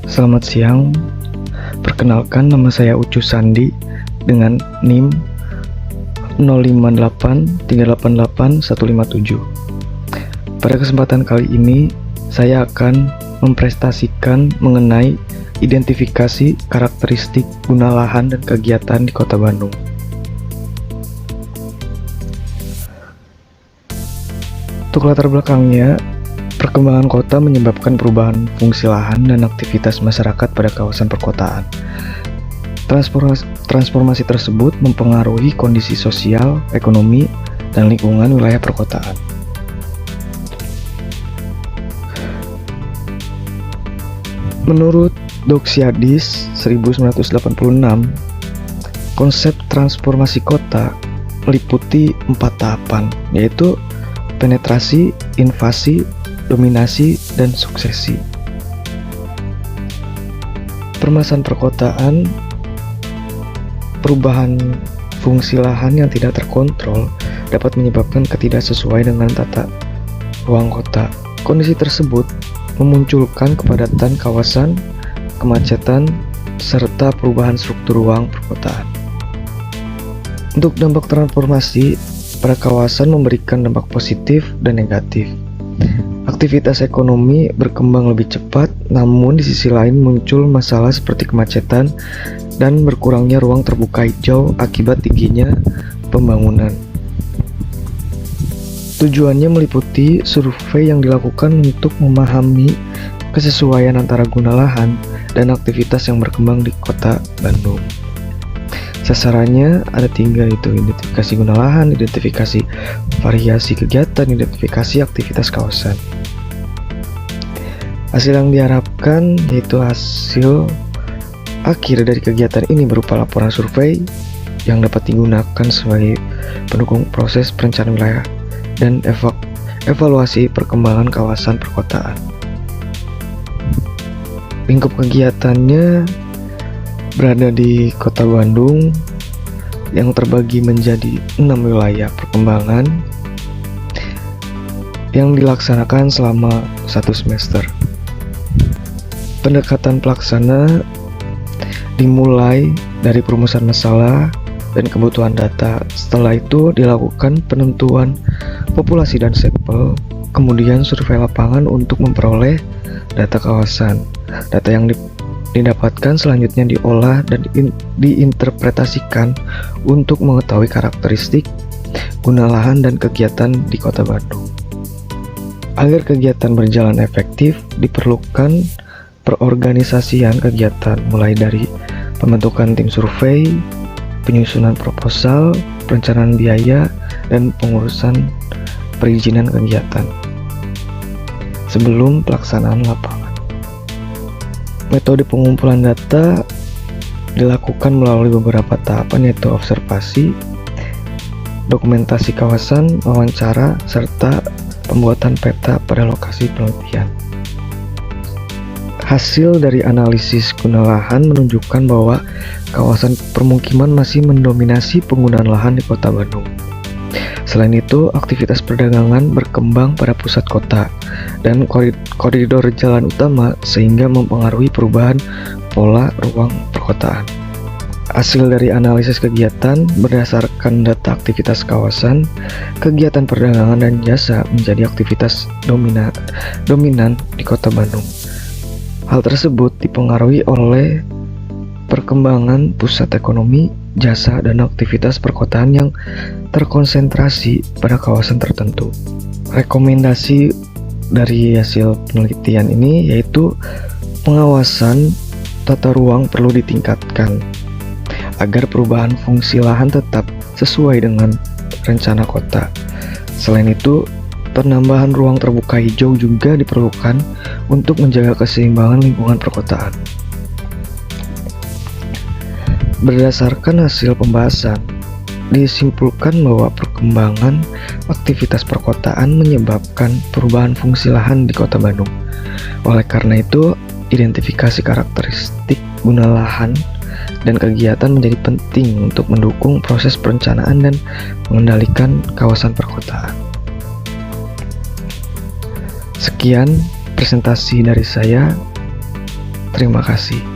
Selamat siang, perkenalkan nama saya Ucu Sandi dengan NIM 0583888157. Pada kesempatan kali ini, saya akan mempresentasikan mengenai identifikasi karakteristik guna lahan dan kegiatan di Kota Bandung. Untuk latar belakangnya, perkembangan kota menyebabkan perubahan fungsi lahan dan aktivitas masyarakat pada kawasan perkotaan. Transformasi tersebut mempengaruhi kondisi sosial, ekonomi, dan lingkungan wilayah perkotaan. Menurut Doxiadis 1986, konsep transformasi kota meliputi 4 tahapan, yaitu penetrasi, invasi, dominasi, dan suksesi. Permasalahan perkotaan, perubahan fungsi lahan yang tidak terkontrol dapat menyebabkan ketidaksesuaian dengan tata ruang kota. Kondisi tersebut memunculkan kepadatan kawasan, kemacetan, serta perubahan struktur ruang perkotaan. Untuk dampak transformasi pada kawasan memberikan dampak positif dan negatif. Aktivitas ekonomi berkembang lebih cepat, namun di sisi lain muncul masalah seperti kemacetan dan berkurangnya ruang terbuka hijau akibat tingginya pembangunan. Tujuannya meliputi survei yang dilakukan untuk memahami kesesuaian antara guna lahan dan aktivitas yang berkembang di Kota Bandung. Sasarannya ada 3, yaitu identifikasi guna lahan, identifikasi variasi kegiatan, identifikasi aktivitas kawasan. Hasil yang diharapkan yaitu hasil akhir dari kegiatan ini berupa laporan survei yang dapat digunakan sebagai pendukung proses perencanaan wilayah dan evaluasi perkembangan kawasan perkotaan. Lingkup kegiatannya berada di Kota Bandung yang terbagi menjadi 6 wilayah perkembangan yang dilaksanakan selama 1 semester. Pendekatan pelaksana dimulai dari perumusan masalah dan kebutuhan data. Setelah itu dilakukan penentuan populasi dan sampel, kemudian survei lapangan untuk memperoleh data kawasan. Data yang didapatkan selanjutnya diolah dan diinterpretasikan untuk mengetahui karakteristik guna lahan dan kegiatan di Kota Bandung. Agar kegiatan berjalan efektif, diperlukan perorganisasian kegiatan mulai dari pembentukan tim survei, penyusunan proposal, perencanaan biaya, dan pengurusan perizinan kegiatan sebelum pelaksanaan lapangan. Metode pengumpulan data dilakukan melalui beberapa tahapan, yaitu observasi, dokumentasi kawasan, wawancara, serta pembuatan peta pada lokasi penelitian. Hasil dari analisis guna lahan menunjukkan bahwa kawasan permukiman masih mendominasi penggunaan lahan di Kota Bandung. Selain itu, aktivitas perdagangan berkembang pada pusat kota dan koridor jalan utama sehingga mempengaruhi perubahan pola ruang perkotaan. Hasil dari analisis kegiatan berdasarkan data aktivitas kawasan, kegiatan perdagangan dan jasa menjadi aktivitas dominan di Kota Bandung. Hal tersebut dipengaruhi oleh perkembangan pusat ekonomi, jasa, dan aktivitas perkotaan yang terkonsentrasi pada kawasan tertentu. Rekomendasi dari hasil penelitian ini yaitu pengawasan tata ruang perlu ditingkatkan agar perubahan fungsi lahan tetap sesuai dengan rencana kota. Selain itu, penambahan ruang terbuka hijau juga diperlukan untuk menjaga keseimbangan lingkungan perkotaan. Berdasarkan hasil pembahasan, disimpulkan bahwa perkembangan aktivitas perkotaan menyebabkan perubahan fungsi lahan di Kota Bandung. Oleh karena itu, identifikasi karakteristik guna lahan dan kegiatan menjadi penting untuk mendukung proses perencanaan dan mengendalikan kawasan perkotaan. Sekian presentasi dari saya. Terima kasih.